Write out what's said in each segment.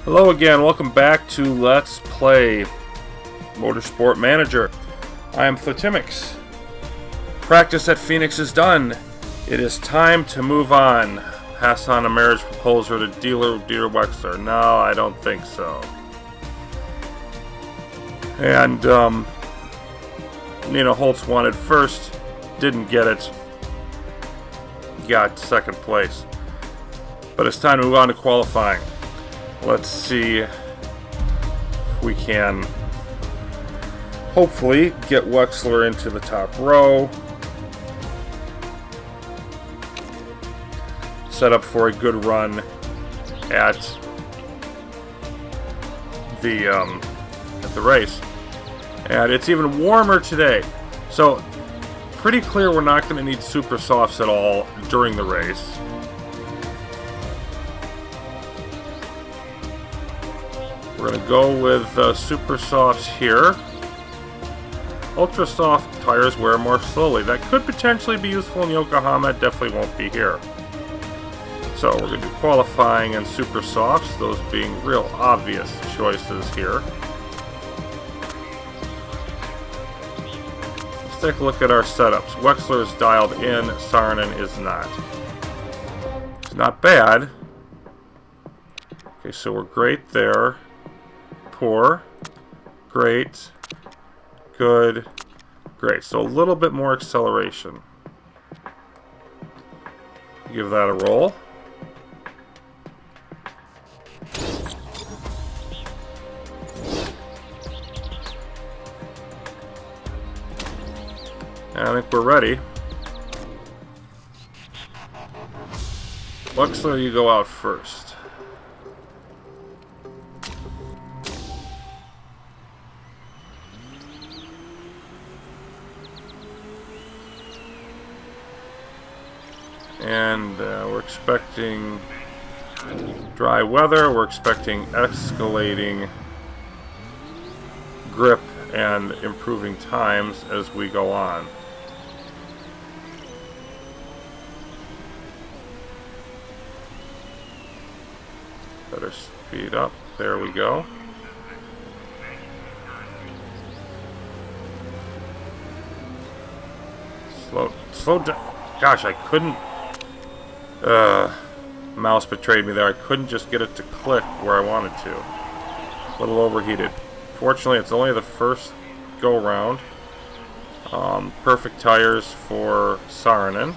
Hello again, welcome back to Let's Play Motorsport Manager. I am Thotimix. Practice at Phoenix is done. It is time to move on. Pass on a marriage proposal to dealer Wexler. No, I don't think so. And, Nina Holtz wanted first, didn't get it. Got second place. But it's time to move on to qualifying. Let's see if we can hopefully get Wexler into the top row. Set up for a good run at the race. And it's even warmer today. So pretty clear we're not going to need super softs at all during the race. We're going to go with super softs here. Ultra soft tires wear more slowly. That could potentially be useful in Yokohama. It definitely won't be here. So we're going to do qualifying and super softs, those being real obvious choices here. Let's take a look at our setups. Wexler is dialed in, Saarinen is not. It's not bad. Okay, so we're great there. Poor, great, good, great. So a little bit more acceleration. Give that a roll. And I think we're ready. Wexler, you go out first. And we're expecting dry weather. We're expecting escalating grip and improving times as we go on. Better speed up. There we go. Slow down. Gosh, I couldn't. Mouse betrayed me there. I couldn't just get it to click where I wanted to. A little overheated. Fortunately, it's only the first go round. Perfect tires for Saarinen.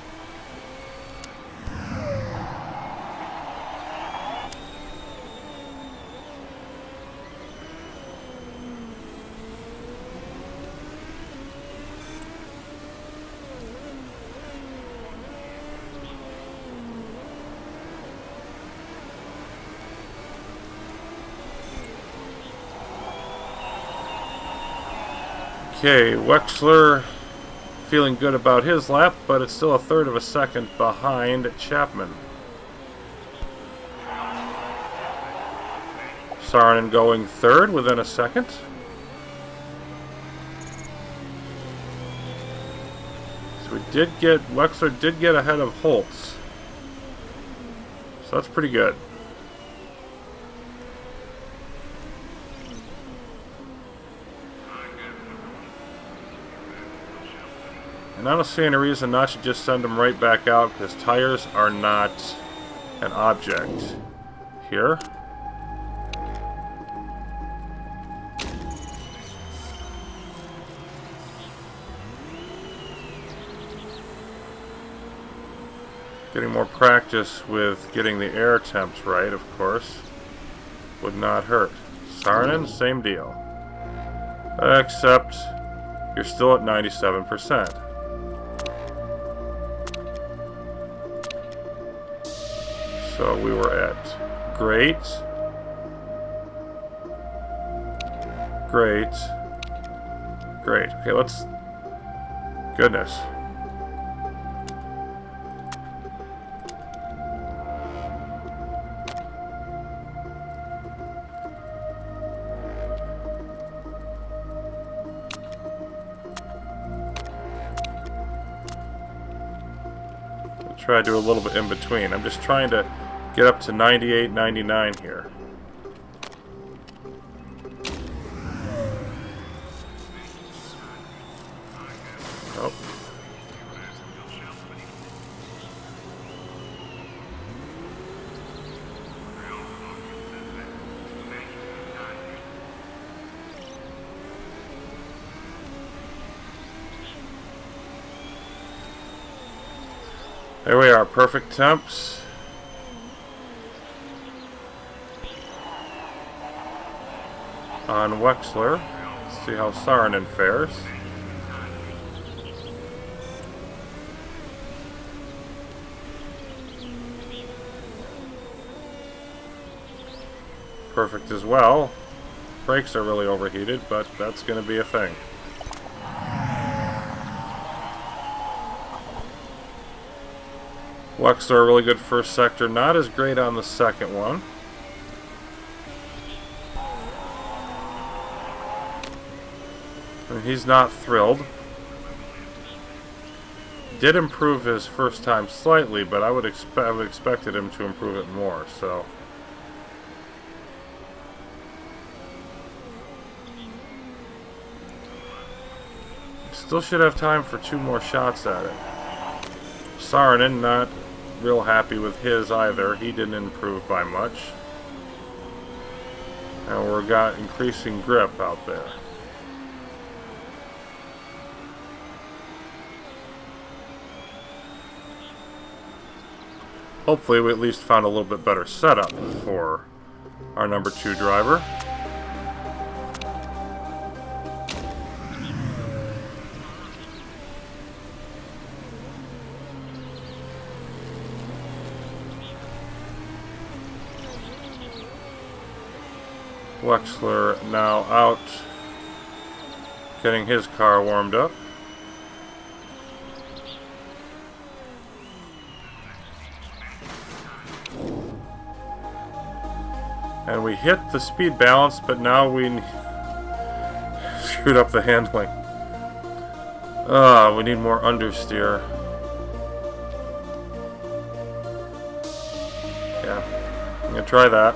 Okay, Wexler feeling good about his lap, but it's still a third of a second behind Chapman. Saarinen going third within a second. So Wexler did get ahead of Holtz. So that's pretty good. And I don't see any reason not to just send them right back out, because tires are not an object here. Getting more practice with getting the air temps right, of course, would not hurt. Saarinen, same deal. Except you're still at 97%. So we were at great, great, great. Okay, let's, goodness. Try to do a little bit in between. I'm just trying to get up to 98, 99 here. Oh. There we are, perfect temps. On Wexler. Let's see how Saarinen fares. Perfect as well. Brakes are really overheated, but that's going to be a thing. Wexler, really good first sector, not as great on the second one. And he's not thrilled. Did improve his first time slightly, but I would have expected him to improve it more, so. Still should have time for 2 more shots at it. Saarinen, not real happy with his either. He didn't improve by much. And we've got increasing grip out there. Hopefully we at least found a little bit better setup for our number 2 driver. Wexler now out, getting his car warmed up. And we hit the speed balance, but now we screwed up the handling. We need more understeer. Yeah, I'm gonna try that.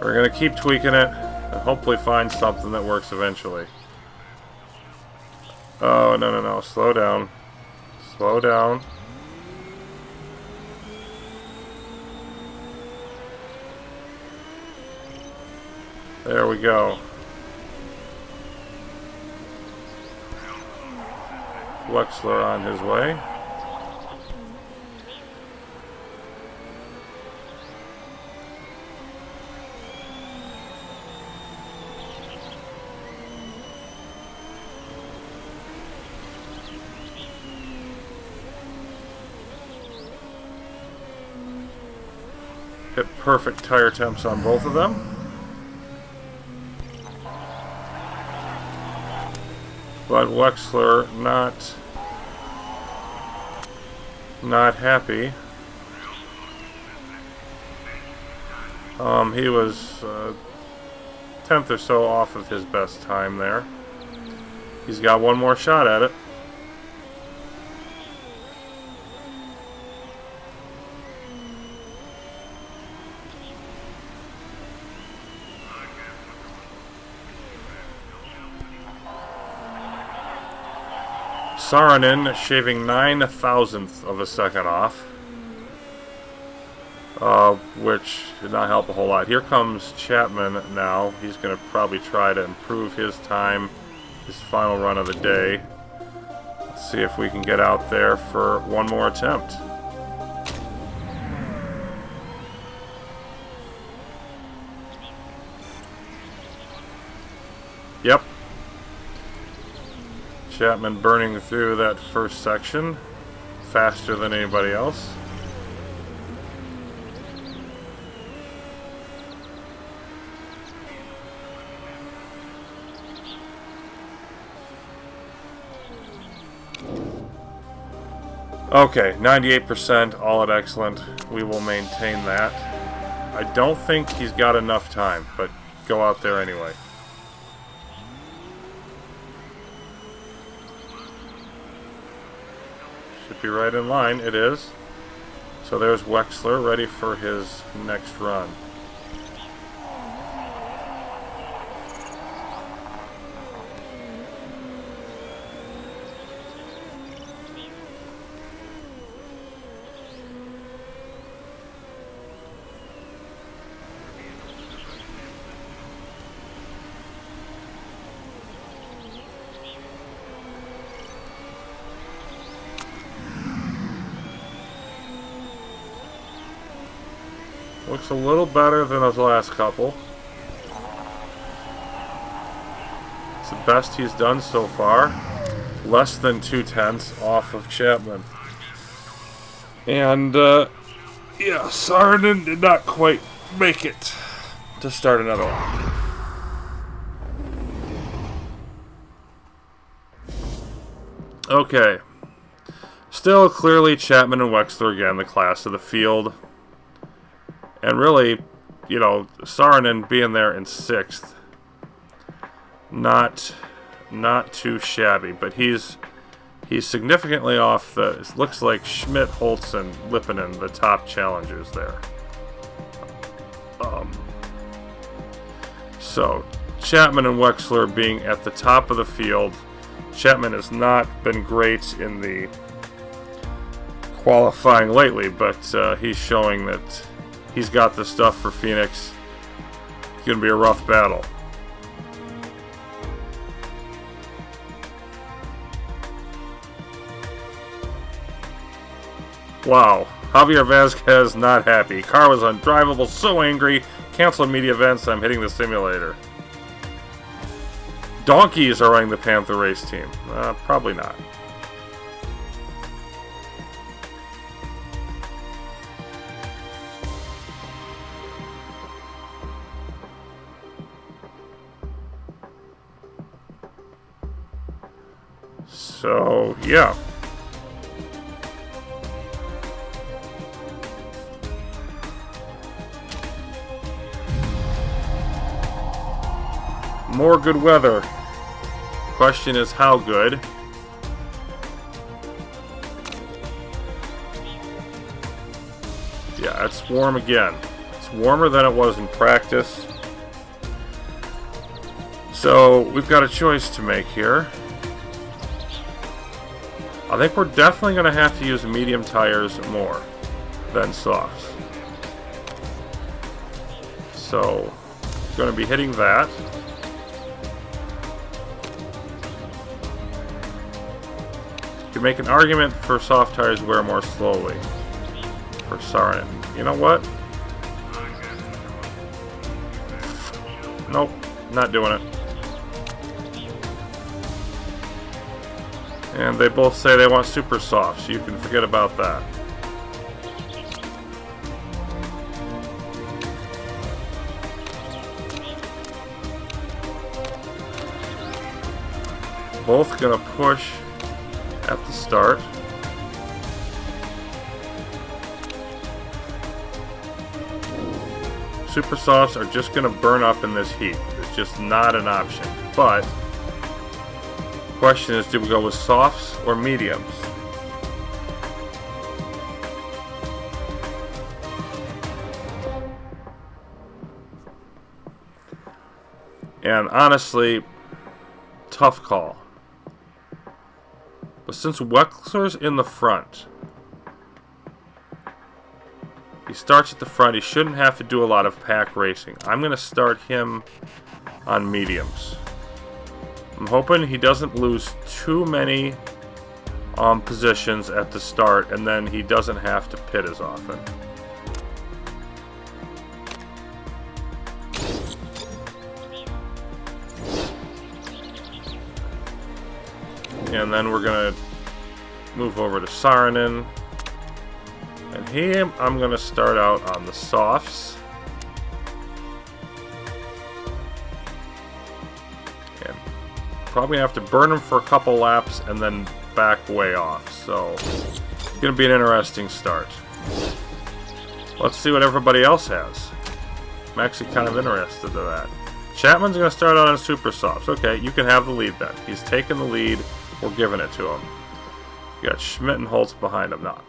We're going to keep tweaking it and hopefully find something that works eventually. Oh, no. Slow down. Slow down. There we go. Wexler on his way. Hit perfect tire temps on both of them. But Wexler not happy. He was 10th or so off of his best time there. He's got one more shot at it. Saarinen shaving 9/1000th of a second off, which did not help a whole lot. Here comes Chapman now. He's going to probably try to improve his time, his final run of the day. Let's see if we can get out there for one more attempt. Yep. Chapman burning through that first section faster than anybody else. Okay, 98%, all at excellent. We will maintain that. I don't think he's got enough time, but go out there anyway. Should be right in line. It is. So there's Wexler ready for his next run. Looks a little better than his last couple. It's the best he's done so far. Less than 2/10 off of Chapman. And, yeah, Saarinen did not quite make it to start another one. Okay. Still clearly Chapman and Wexler again, the class of the field. And really, you know, Saarinen being there in 6th. Not too shabby, but he's significantly off the... It looks like Schmidt, Holtz, and Lipinen, the top challengers there. So, Chapman and Wexler being at the top of the field. Chapman has not been great in the qualifying lately, but he's showing that he's got the stuff for Phoenix. It's going to be a rough battle. Wow, Javier Vazquez not happy. Car was undrivable, so angry. Cancel media events, I'm hitting the simulator. Donkeys are running the Panther race team. Probably not. So, yeah. More good weather. Question is how good. Yeah, it's warm again. It's warmer than it was in practice. So we've got a choice to make here. I think we're definitely going to have to use medium tires more than softs. So, going to be hitting that. You can make an argument for soft tires wear more slowly for Saarinen. You know what? Nope, not doing it. And they both say they want super soft, so you can forget about that. Both gonna push at the start. Super softs are just gonna burn up in this heat. It's just not an option. But question is, do we go with softs or mediums? And honestly, tough call. But since Wexler's in the front, he starts at the front, he shouldn't have to do a lot of pack racing. I'm going to start him on mediums. I'm hoping he doesn't lose too many positions at the start, and then he doesn't have to pit as often. And then we're going to move over to Saarinen. And him, I'm going to start out on the softs. And probably have to burn them for a couple laps and then back way off. So, it's going to be an interesting start. Let's see what everybody else has. I'm actually kind of interested in that. Chapman's going to start out on super softs. Okay, you can have the lead then. He's taking the lead. We're giving it to him. You got Schmidt and Holtz behind him now.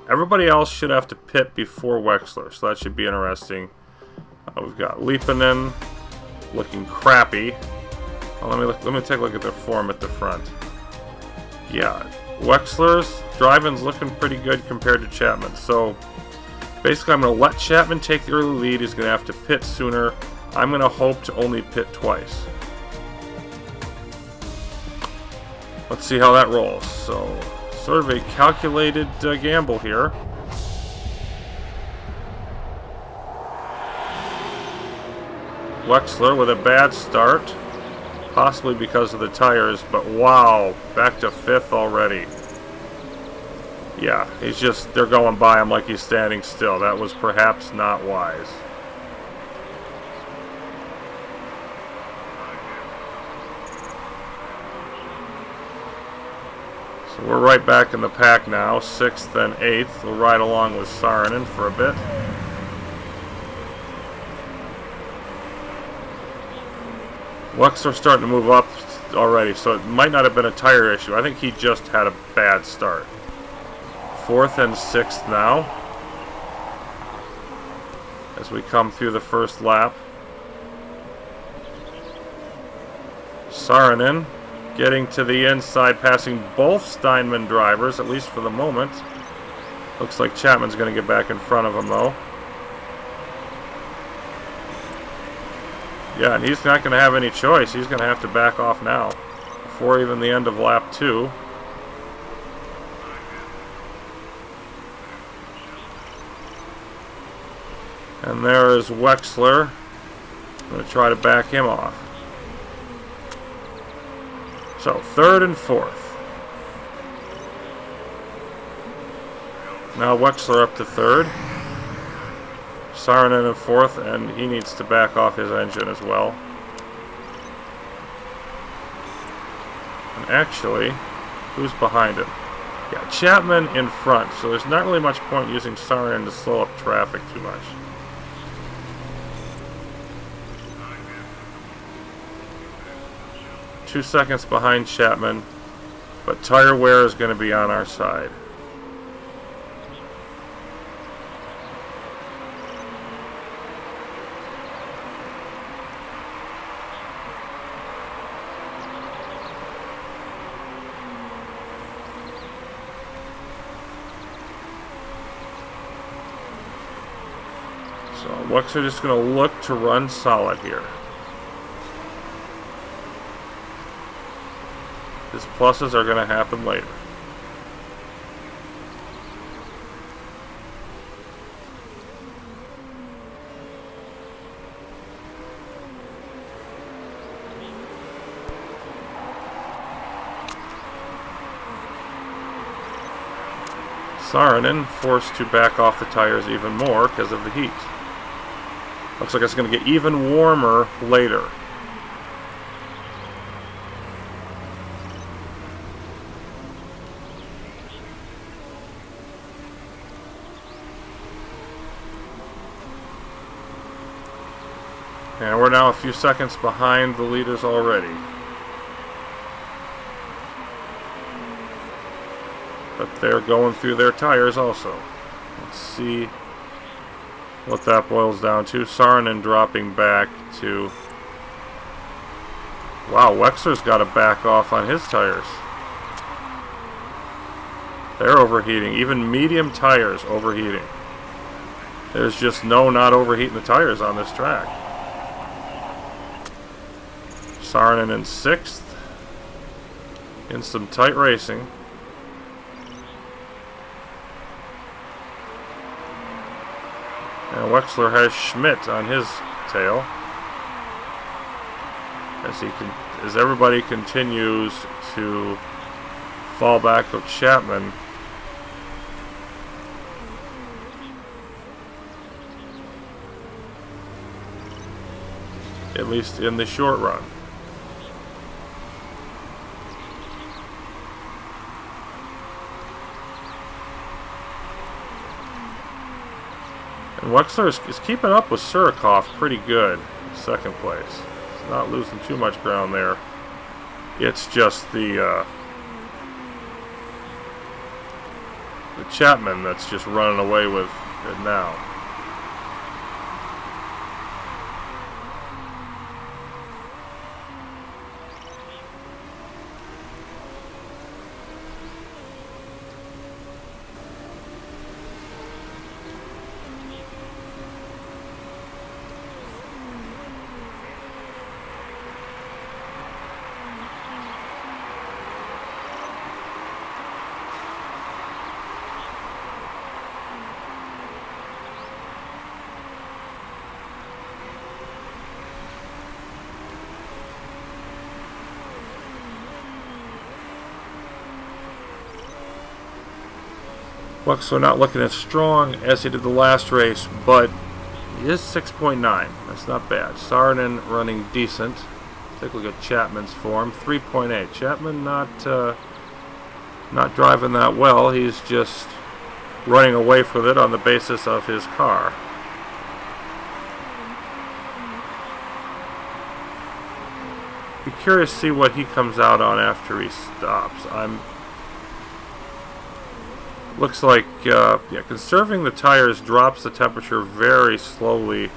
Everybody else should have to pit before Wexler, so that should be interesting. We've got Lipinen looking crappy. Well, let me take a look at their form at the front. Yeah, Wexler's driving's looking pretty good compared to Chapman. So basically, I'm going to let Chapman take the early lead. He's going to have to pit sooner. I'm going to hope to only pit twice. Let's see how that rolls. So, sort of a calculated gamble here. Wexler with a bad start, possibly because of the tires, but wow, back to 5th already. Yeah, they're going by him like he's standing still. That was perhaps not wise. So we're right back in the pack now, 6th and 8th. We'll ride along with Saarinen for a bit. Wexler starting to move up already, so it might not have been a tire issue. I think he just had a bad start. 4th and 6th now, as we come through the first lap. Saarinen getting to the inside, passing both Steinman drivers, at least for the moment. Looks like Chapman's going to get back in front of him, though. Yeah, and he's not going to have any choice. He's going to have to back off now, before even the end of lap 2. And there is Wexler. I'm going to try to back him off. So, 3rd and 4th. Now Wexler up to 3rd. Saarinen in 4th, and he needs to back off his engine as well. And actually, who's behind him? Yeah, Chapman in front, so there's not really much point using Saarinen to slow up traffic too much. Two seconds behind Chapman, but tire wear is going to be on our side. So Wexler just going to look to run solid here. His pluses are going to happen later. Saarinen forced to back off the tires even more because of the heat. Looks like it's going to get even warmer later. And we're now a few seconds behind the leaders already. But they're going through their tires also. Let's see what that boils down to. Saarinen dropping back to... Wow, Wexler's got to back off on his tires. They're overheating. Even medium tires overheating. There's just not overheating the tires on this track. Saarinen in 6th. In some tight racing. And Wexler has Schmidt on his tail. As everybody continues to fall back with Chapman. At least in the short run. And Wexler is keeping up with Surikov pretty good in 2nd place. He's not losing too much ground there. It's just the Chapman that's just running away with it now. Wexler not looking as strong as he did the last race, but he is 6.9. That's not bad. Saarinen running decent. Take a look at Chapman's form, 3.8. Chapman not driving that well. He's just running away with it on the basis of his car. Be curious to see what he comes out on after he stops. Looks like, yeah, conserving the tires drops the temperature very slowly.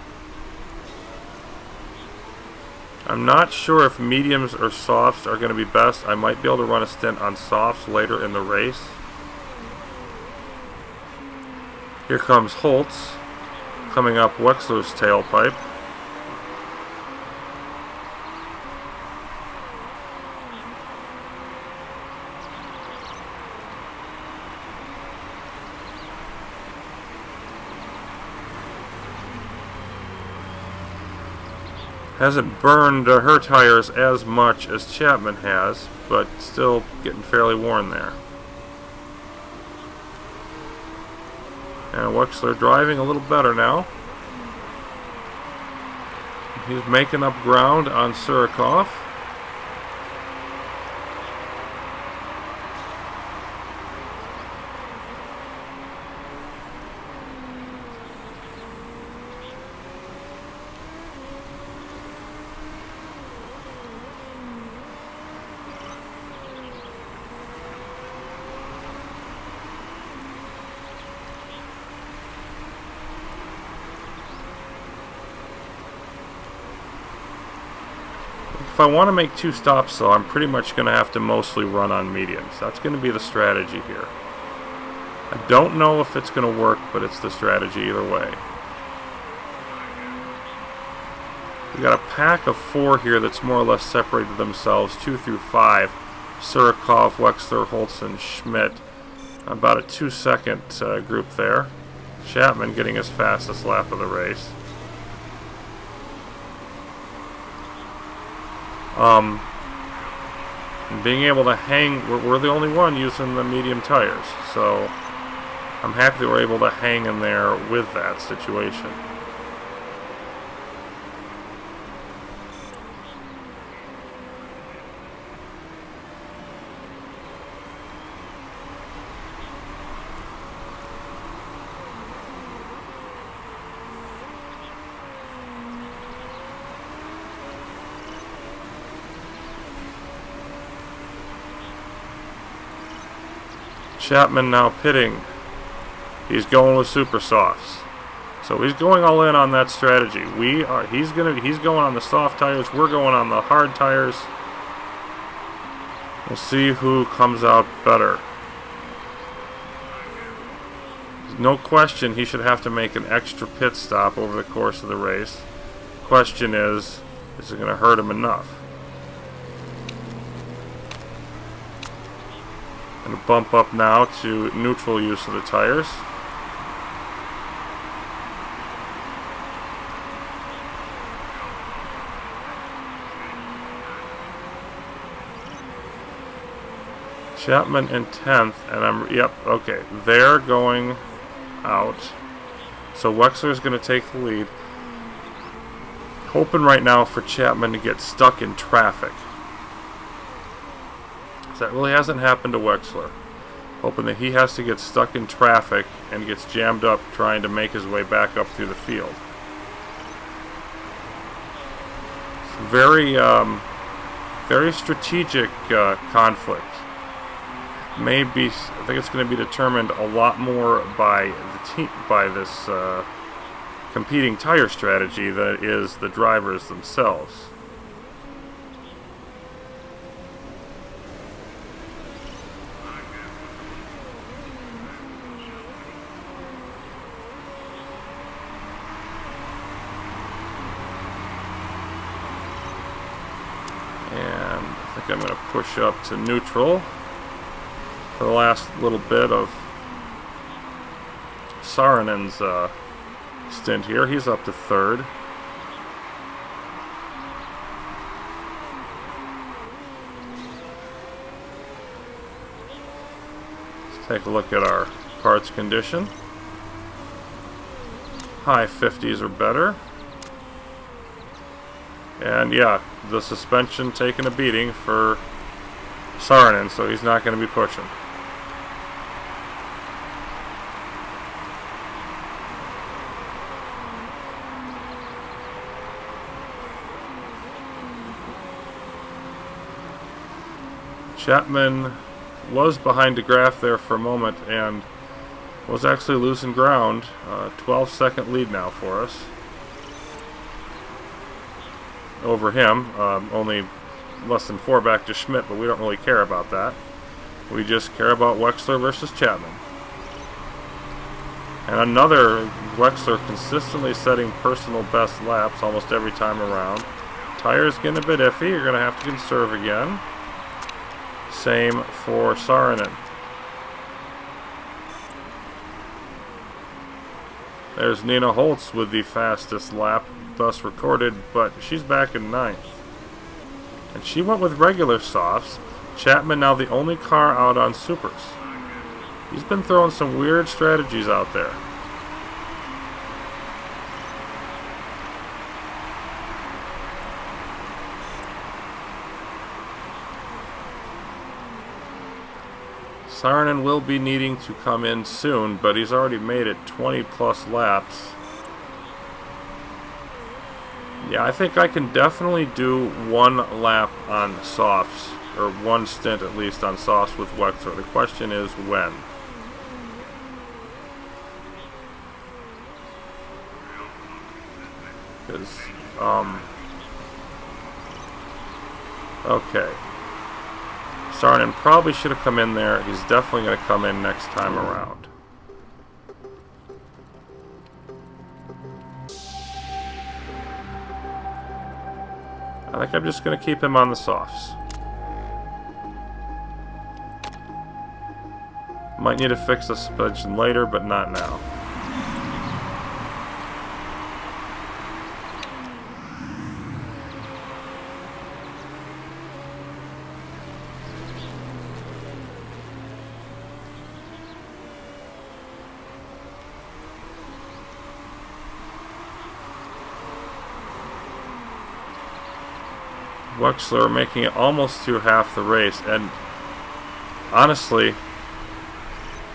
I'm not sure if mediums or softs are going to be best. I might be able to run a stint on softs later in the race. Here comes Holtz coming up Wexler's tailpipe. Hasn't burned her tires as much as Chapman has, but still getting fairly worn there. And Wexler driving a little better now. He's making up ground on Surikov. If I want to make 2 stops, though, I'm pretty much going to have to mostly run on mediums. That's going to be the strategy here. I don't know if it's going to work, but it's the strategy either way. We got a pack of 4 here that's more or less separated themselves, 2 through 5. Surikov, Wexler, Holtz, and Schmidt. About a 2-second group there. Chapman getting his fastest lap of the race. Being able to hang, we're the only one using the medium tires, so I'm happy that we're able to hang in there with that situation. Chapman now pitting. He's going with super softs. So he's going all in on that strategy. He's going on the soft tires, we're going on the hard tires. We'll see who comes out better. No question he should have to make an extra pit stop over the course of the race. Question is it going to hurt him enough? Going to bump up now to neutral use of the tires. Chapman in 10th, and yep, okay, they're going out. So Wexler's going to take the lead. Hoping right now for Chapman to get stuck in traffic. That really hasn't happened to Wexler. Hoping that he has to get stuck in traffic and gets jammed up trying to make his way back up through the field. Very, very strategic conflict. Maybe I think it's going to be determined a lot more by the team, by this competing tire strategy than it is the drivers themselves. And I think I'm going to push up to neutral for the last little bit of Saarinen's stint here. He's up to 3rd. Let's take a look at our parts condition. High 50s or better. And yeah, the suspension taking a beating for Saarinen, so he's not going to be pushing. Chapman was behind de Graaf there for a moment and was actually losing ground. 12-second lead now for us over him. Only less than 4 back to Schmidt, but we don't really care about that. We just care about Wexler versus Chapman. And another Wexler consistently setting personal best laps almost every time around. Tires getting a bit iffy. You're going to have to conserve again. Same for Saarinen. There's Nina Holtz with the fastest lap thus recorded, but she's back in 9th. And she went with regular softs. Chapman now the only car out on supers. He's been throwing some weird strategies out there. Saarinen will be needing to come in soon, but he's already made it 20 plus laps. Yeah, I think I can definitely do 1 lap on softs, or 1 stint at least on softs with Wexler. The question is when. Because, okay. Saarinen probably should have come in there. He's definitely going to come in next time around. I think I'm just going to keep him on the softs. Might need to fix the suspension later, but not now. Wexler making it almost through half the race, and honestly,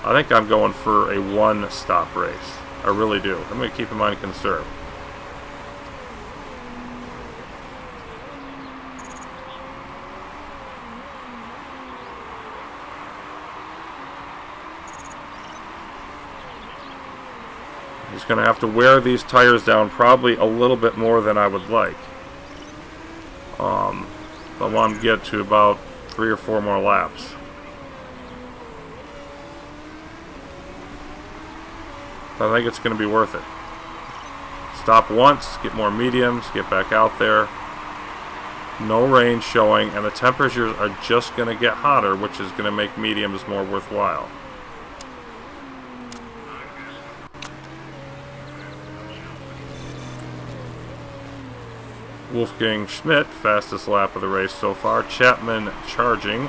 I think I'm going for a 1-stop race. I really do. I'm going to keep him on conserve. He's going to have to wear these tires down probably a little bit more than I would like. I want to get to about 3 or 4 more laps. I think it's going to be worth it. Stop once, get more mediums, get back out there. No rain showing, and the temperatures are just going to get hotter, which is going to make mediums more worthwhile. Wolfgang Schmidt, fastest lap of the race so far. Chapman charging,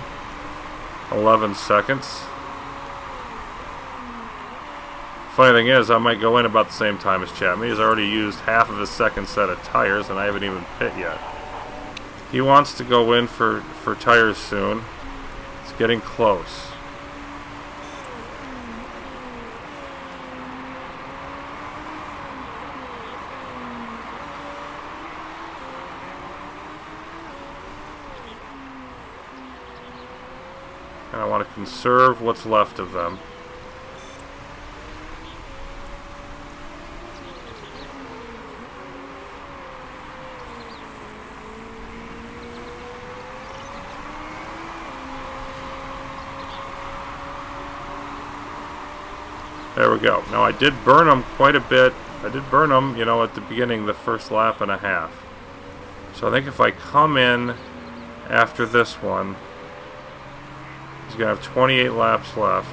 11 seconds. Funny thing is, I might go in about the same time as Chapman. He's already used half of his second set of tires, and I haven't even pit yet. He wants to go in for tires soon. It's getting close. And I want to conserve what's left of them. There we go. Now I did burn them quite a bit. I did burn them, you know, at the beginning, the first lap and a half. So I think if I come in after this one, he's going to have 28 laps left.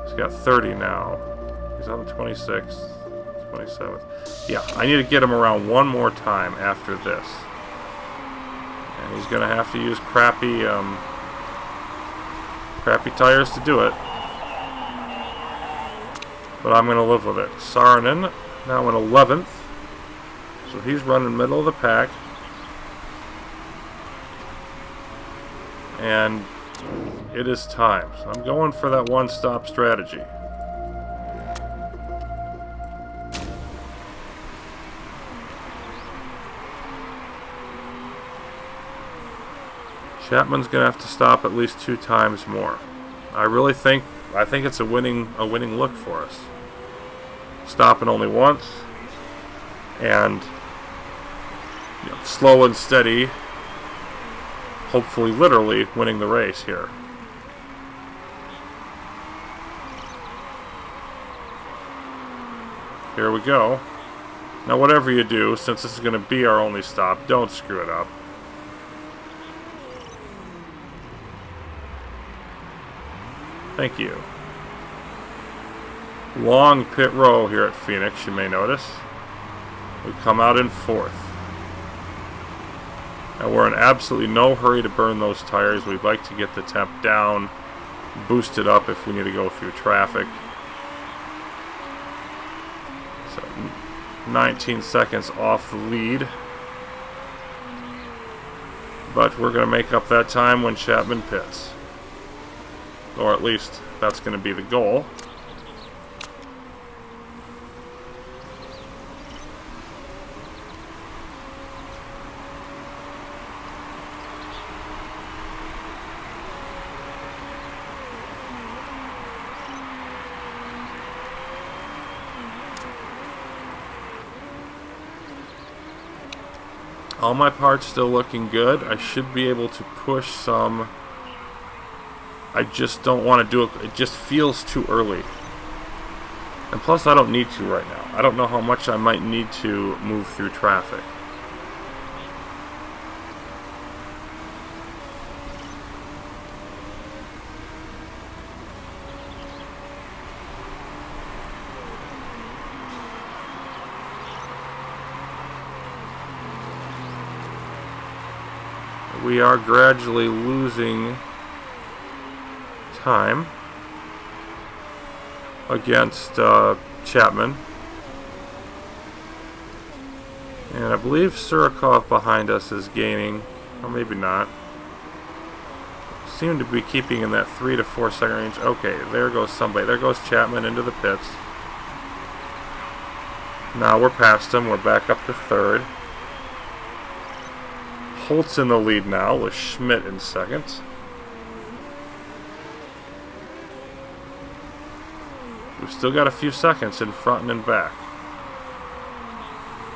He's got 30 now. He's on the 26th, 27th. Yeah, I need to get him around one more time after this. And he's going to have to use crappy tires to do it. but I'm going to live with it. Saarinen now in 11th, so he's running middle of the pack. And it is time. So I'm going for that one-stop strategy. Chapman's going to have to stop at least 2 times more. I think it's a winning look for us. Stopping only once, and slow and steady, hopefully literally winning the race here. Here we go. Now whatever you do, since this is going to be our only stop, don't screw it up. Thank you. Long pit row here at Phoenix, you may notice. We come out in 4th. And we're in absolutely no hurry to burn those tires. We'd like to get the temp down, boost it up if we need to go through traffic. So 19 seconds off the lead. But we're going to make up that time when Chapman pits. Or at least that's going to be the goal. All my parts still looking good. I should be able to push some. I just don't want to do it. It just feels too early. And plus, I don't need to right now. I don't know how much I might need to move through traffic. We are gradually losing time against Chapman, and I believe Surikov behind us is gaining, or maybe not. Seem to be keeping in that 3 to 4 second range. Okay, there goes somebody. There goes Chapman into the pits. Now we're past him. We're back up to 3rd. Holt's in the lead now with Schmidt in 2nd. We've still got a few seconds in front and in back.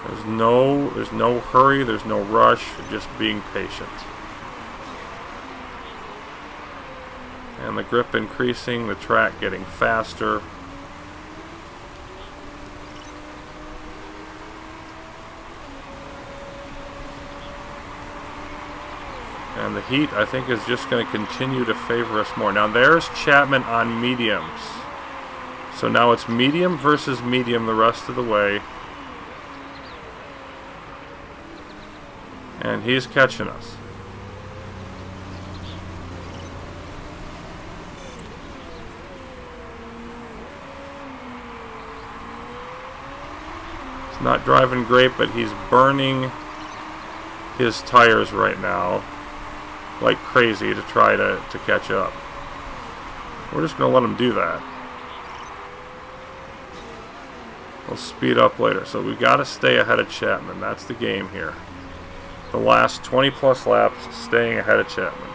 There's no hurry, there's no rush, just being patient. And the grip increasing, the track getting faster. And the heat, I think, is just going to continue to favor us more. Now there's Chapman on mediums. So now it's medium versus medium the rest of the way. And he's catching us. He's not driving great, but he's burning his tires right now like crazy to try to catch up. We're just going to let him do that. We'll speed up later. So we've got to stay ahead of Chapman. That's the game here. The last 20 plus laps, staying ahead of Chapman.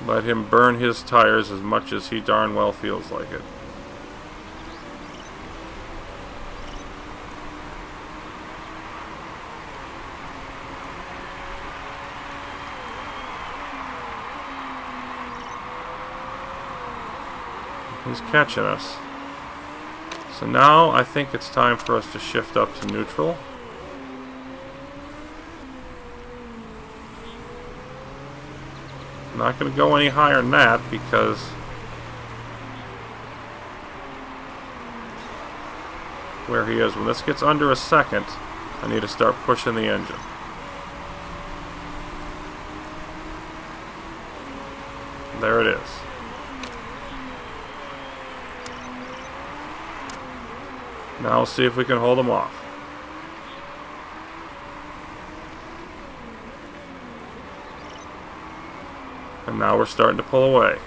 Let him burn his tires as much as he darn well feels like it. He's catching us. So now I think it's time for us to shift up to neutral. I'm not going to go any higher than that because where he is, when this gets under a second, I need to start pushing the engine. there it is. Now we'll see if we can hold them off. And now we're starting to pull away.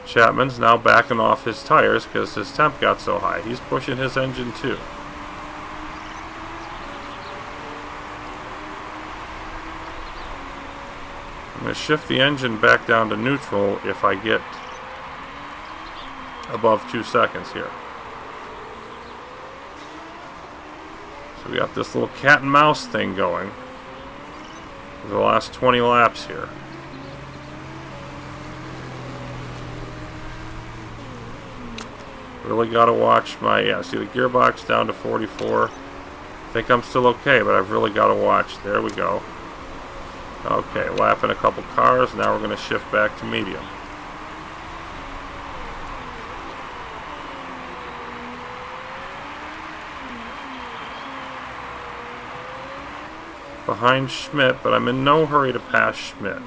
Chapman's now backing off his tires because his temp got so high. He's pushing his engine too. I'm going to shift the engine back down to neutral if I get above 2 seconds here. So we got this little cat and mouse thing going for the last 20 laps here. Really got to watch my, see the gearbox down to 44. I think I'm still okay, but I've really got to watch. There we go. Okay, lapping a couple cars. Now we're going to shift back to medium. Behind Schmidt, but I'm in no hurry to pass Schmidt.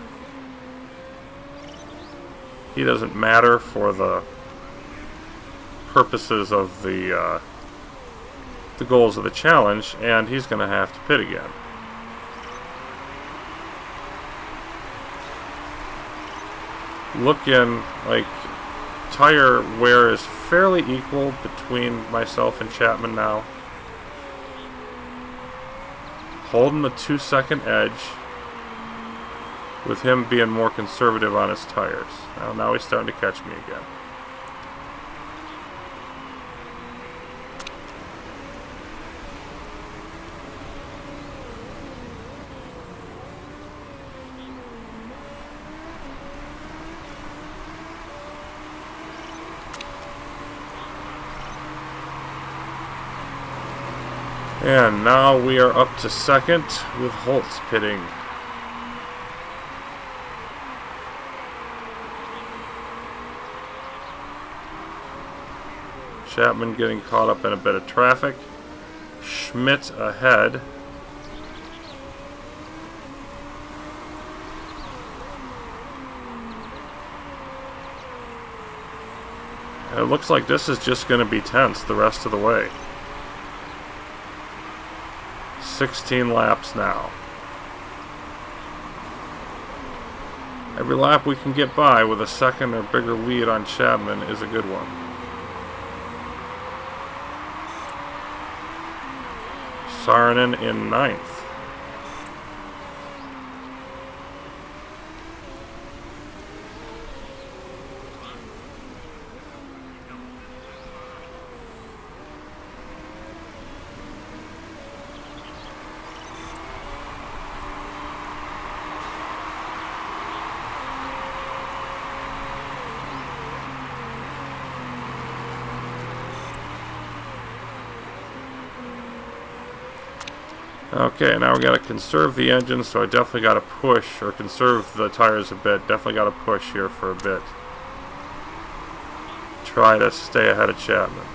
He doesn't matter for the purposes of the goals of the challenge, and he's going to have to pit again. Looking like tire wear is fairly equal between myself and Chapman now. Holding the 2-second edge with him being more conservative on his tires. Now he's starting to catch me again. And now we are up to second with Holtz pitting. Chapman getting caught up in a bit of traffic. Schmidt ahead. And it looks like this is just going to be tense the rest of the way. 16 laps now. Every lap we can get by with a second or bigger lead on Chapman is a good one. Saarinen in 9th. Okay, now we got to conserve the engine, so I definitely got to push, or conserve the tires a bit. Definitely got to push here for a bit. Try to stay ahead of Chapman.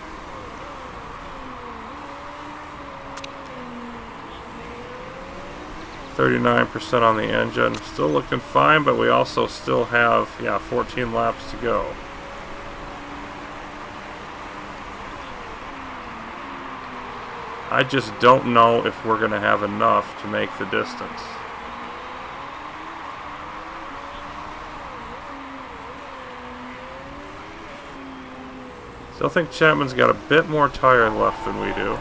%39% on the engine. Still looking fine, but we also still have, 14 laps to go. I just don't know if we're going to have enough to make the distance. Still think Chapman's got a bit more tire left than we do.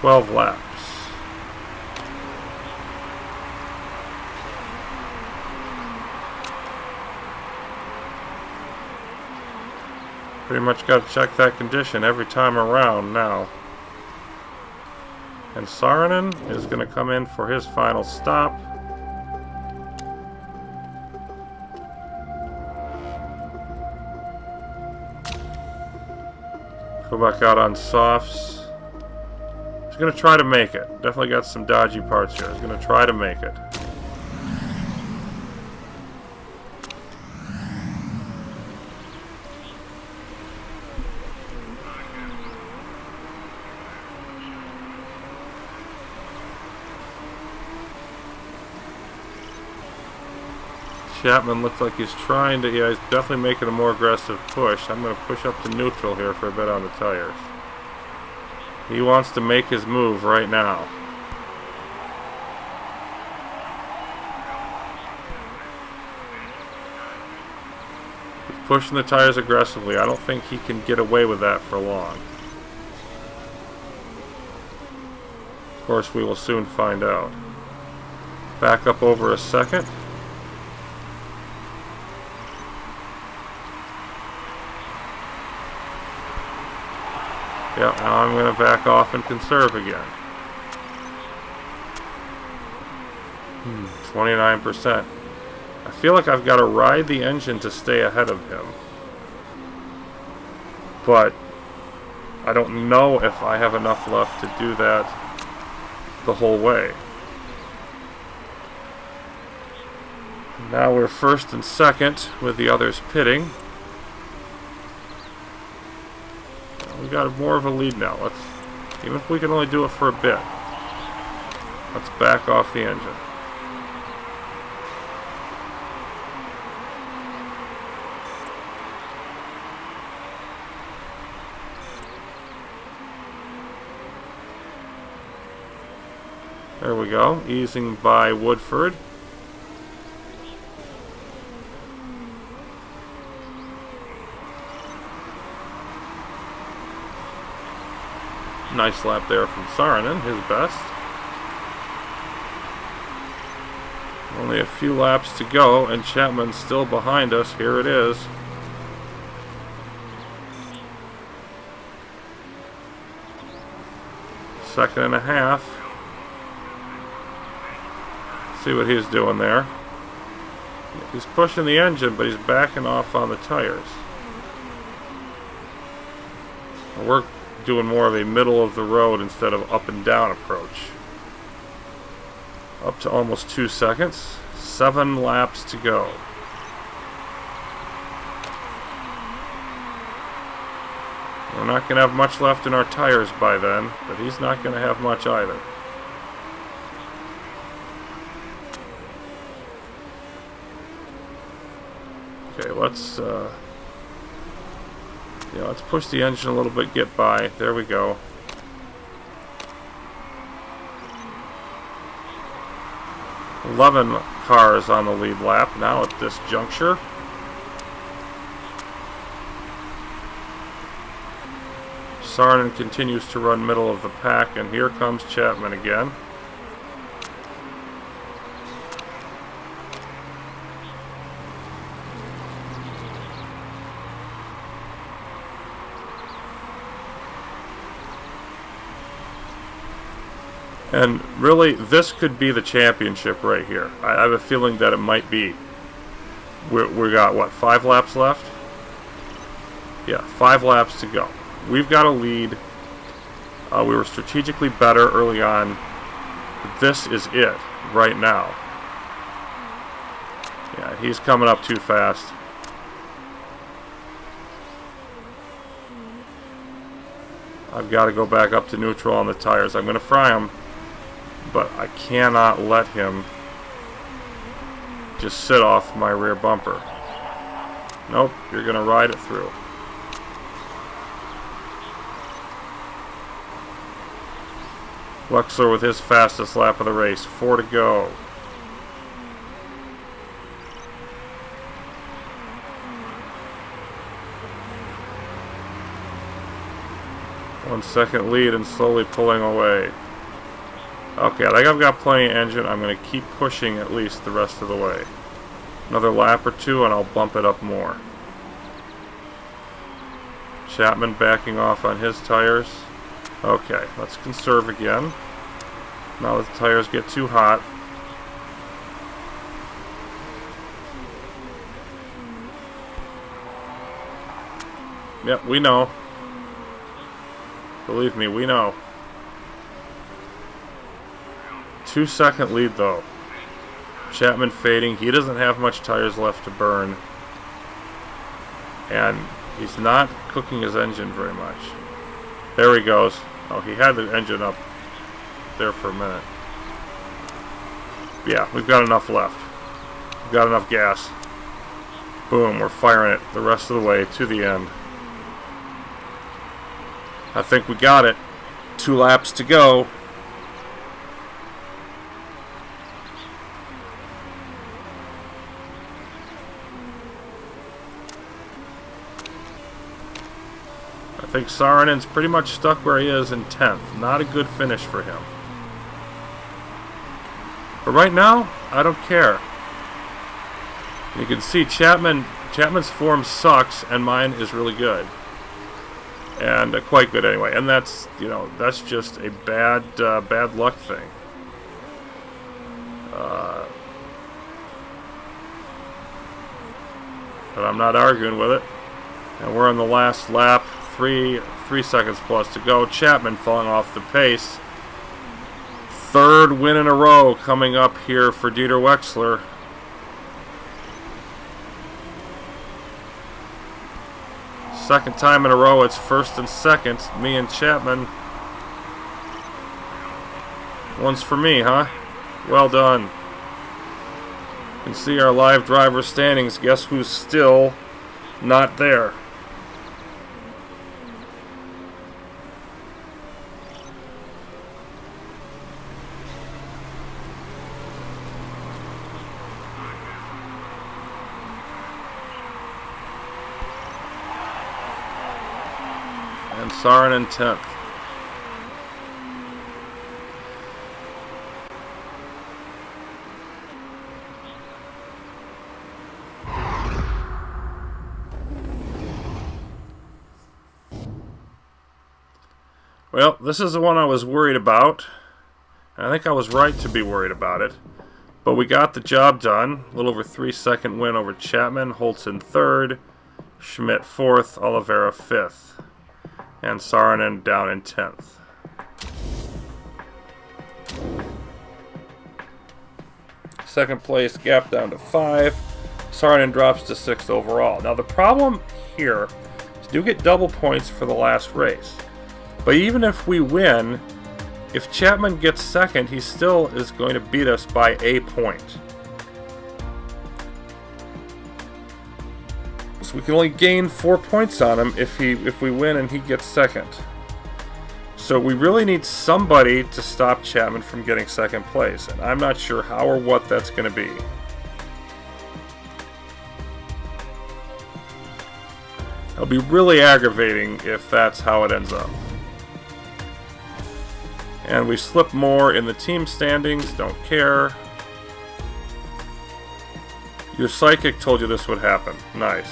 Laps. Pretty much got to check that condition every time around now. And Saarinen is going to come in for his final stop. Go back out on softs. He's going to try to make it. Definitely got some dodgy parts here. He's going to try to make it. Chapman looks like he's trying to, yeah, he's definitely making a more aggressive push. I'm going to push up to neutral here for a bit on the tires. He wants to make his move right now. He's pushing the tires aggressively. I don't think he can get away with that for long. Of course, we will soon find out. Back up over a second. Yep, now I'm going to back off and conserve again. 29%. I feel like I've got to ride the engine to stay ahead of him. But I don't know if I have enough left to do that the whole way. Now we're first and second with the others pitting. We got more of a lead now. Let's, even if we can only do it for a bit, let's back off the engine. There we go, easing by Woodford. Nice lap there from Saarinen, his best. Only a few laps to go, and Chapman's still behind us. Here it is. Second and a half. See what he's doing there. He's pushing the engine, but he's backing off on the tires. We're doing more of a middle of the road instead of up and down approach. Up to almost 2 seconds. 7 laps to go. We're not going to have much left in our tires by then, but he's not going to have much either. Okay, let's let's push the engine a little bit, get by. There we go. $11 cars on the lead lap now at this juncture. Saarinen continues to run middle of the pack, and here comes Chapman again. And really, this could be the championship right here. I have a feeling that it might be. We got, what, 5 laps left? Yeah, 5 laps to go. We've got a lead. We were strategically better early on. This is it right now. Yeah, he's coming up too fast. I've got to go back up to neutral on the tires. I'm going to fry him, but I cannot let him just sit off my rear bumper. Nope, you're going to ride it through. Wexler with his fastest lap of the race. 4 to go. One second lead and slowly pulling away. Okay, I think I've got plenty of engine. I'm going to keep pushing at least the rest of the way. Another lap or two and I'll bump it up more. Chapman backing off on his tires. Okay, let's conserve again. Now that the tires get too hot. Yep, we know. Believe me, we know. 2-second lead though. Chapman fading. He doesn't have much tires left to burn. And he's not cooking his engine very much. There he goes. Oh, he had the engine up there for a minute. Yeah, we've got enough left. We've got enough gas. Boom, we're firing it the rest of the way to the end. I think we got it. 2 laps to go. I think Saarinen's pretty much stuck where he is in 10th. Not a good finish for him. But right now, I don't care. You can see Chapman's form sucks, and mine is really good. And quite good anyway. And that's, you know, that's just a bad luck thing. But I'm not arguing with it. And we're on the last lap. 3 seconds plus to go. Chapman falling off the pace. 3rd win in a row coming up here for Dieter Wexler. Second time in a row, it's 1st and 2nd. Me and Chapman. One's for me, huh? Well done. You can see our live driver standings. Guess who's still not there? And Saarinen 10th. Well, this is the one I was worried about. And I think I was right to be worried about it. But we got the job done. A little over 3-second win over Chapman. Holtzen 3rd. Schmidt 4th. Oliveira 5th. And Saarinen down in 10th. Second place gap down to 5. Saarinen drops to 6th overall. Now the problem here is do get double points for the last race. But even if we win, if Chapman gets 2nd, he still is going to beat us by a point. So we can only gain 4 points on him if we win and he gets 2nd. So we really need somebody to stop Chapman from getting 2nd place, and I'm not sure how or what that's going to be. It'll be really aggravating if that's how it ends up. And we slip more in the team standings, don't care. Your psychic told you this would happen. Nice.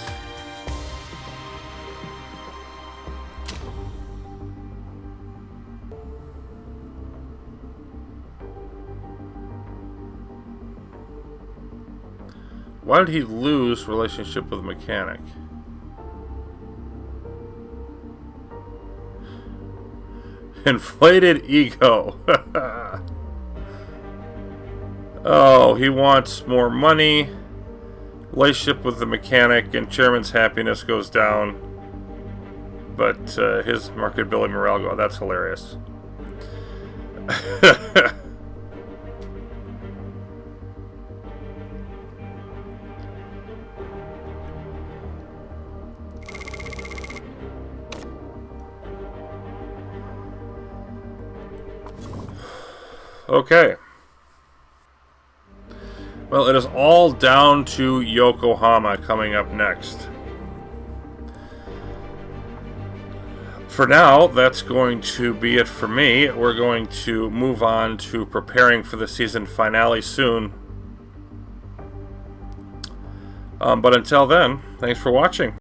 Why did he lose relationship with a mechanic? Inflated ego. Oh, he wants more money. Relationship with the mechanic, and chairman's happiness goes down. But his marketability morale go. That's hilarious. Okay. Well, it is all down to Yokohama coming up next. For now, that's going to be it for me. We're going to move on to preparing for the season finale soon. But until then, thanks for watching.